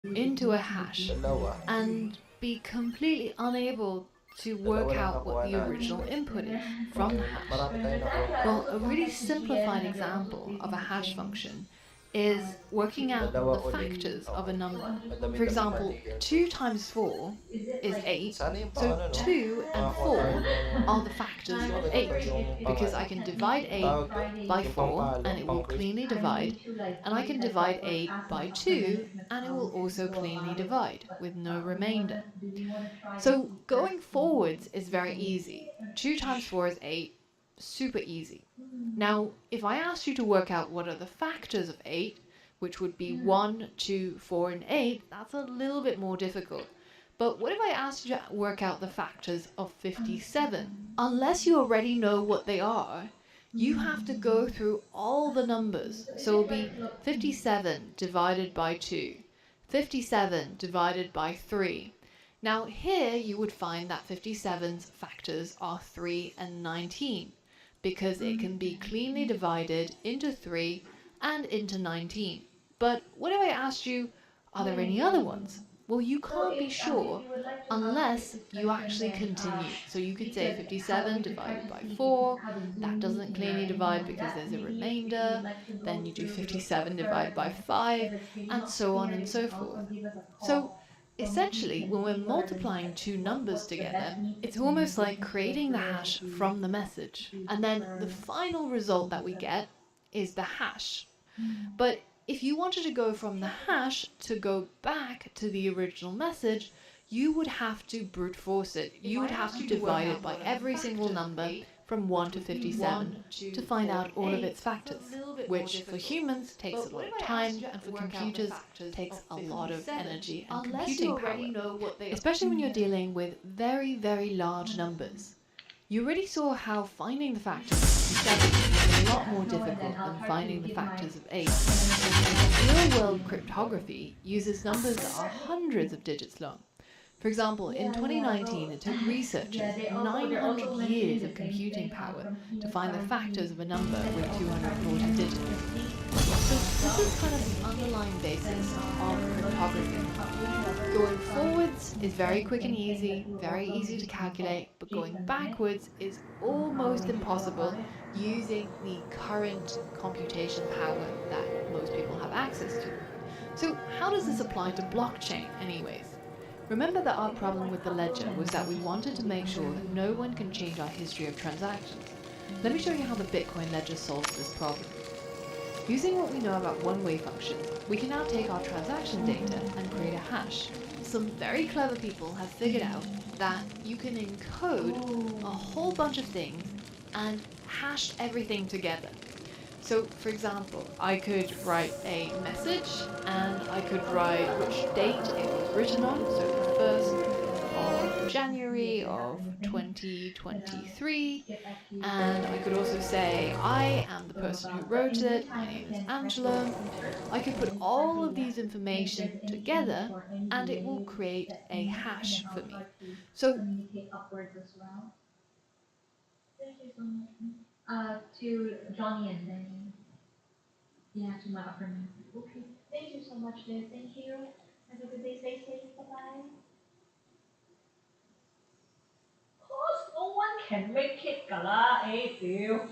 into a hash and be completely unable to work out what the original input is from the hash? Well, a really simplified example of a hash function is working out the factors of a number. For example, 2 times 4 is 8, so 2 and 4 are the factors of 8, because I can divide 8 by 4 and it will cleanly divide, and I can divide 8 by 2 and it will also cleanly divide with no remainder. So going forwards is very easy. 2 times 4 is 8, super easy. Now, if I asked you to work out what are the factors of 8, which would be 1, 2, 4, and 8, that's a little bit more difficult. But what if I asked you to work out the factors of 57? Unless you already know what they are, you have to go through all the numbers. So it'll be 57 divided by 2, 57 divided by 3. Now here you would find that 57's factors are 3 and 19, because it can be cleanly divided into 3 and into 19. But what if I asked you, are there any other ones? Well, you can't be sure unless you actually continue. So you could say 57 divided by 4, that doesn't cleanly divide because there's a remainder. Then you do 57 divided by 5, and so on and so forth. So essentially, when we're multiplying two numbers together, it's almost like creating the hash from the message. And then the final result that we get is the hash. But if you wanted to go from the hash to go back to the original message, you would have to brute force it. You would have to divide it by every single number from 1 to 57 to find out all of its factors, which for humans takes a lot of time and for computers takes a lot of energy and computing power, especially when you're dealing with very, very large numbers. You already saw how finding the factors of 57 is a lot more difficult than finding the factors of 8. Real-world cryptography uses numbers that are hundreds of digits long. For example, in 2019, it took researchers 900 years of computing power to find the factors of a number with 240 digits. So this is kind of the underlying basis of cryptography. Going forwards is very quick and easy, very easy to calculate, but going backwards is almost impossible using the current computation power that most people have access to. So how does this apply to blockchain anyways? Remember that our problem with the ledger was that we wanted to make sure that no one can change our history of transactions. Let me show you how the Bitcoin ledger solves this problem. Using what we know about one-way functions, we can now take our transaction data and create a hash. Some very clever people have figured out that you can encode a whole bunch of things and hash everything together. So, for example, I could write a message and I could write which date it was written on, so the 1st of January of 2023, and I could also say, I am the person who wrote it, my name is Angela. I could put all of these information together and it will create a hash for me. So to Johnny and then yeah, to my upper man. Okay. Thank you so much, dear. Thank you. Have a good day. Stay safe. Bye bye. Cause no one can make it 㗎啦，誒屌！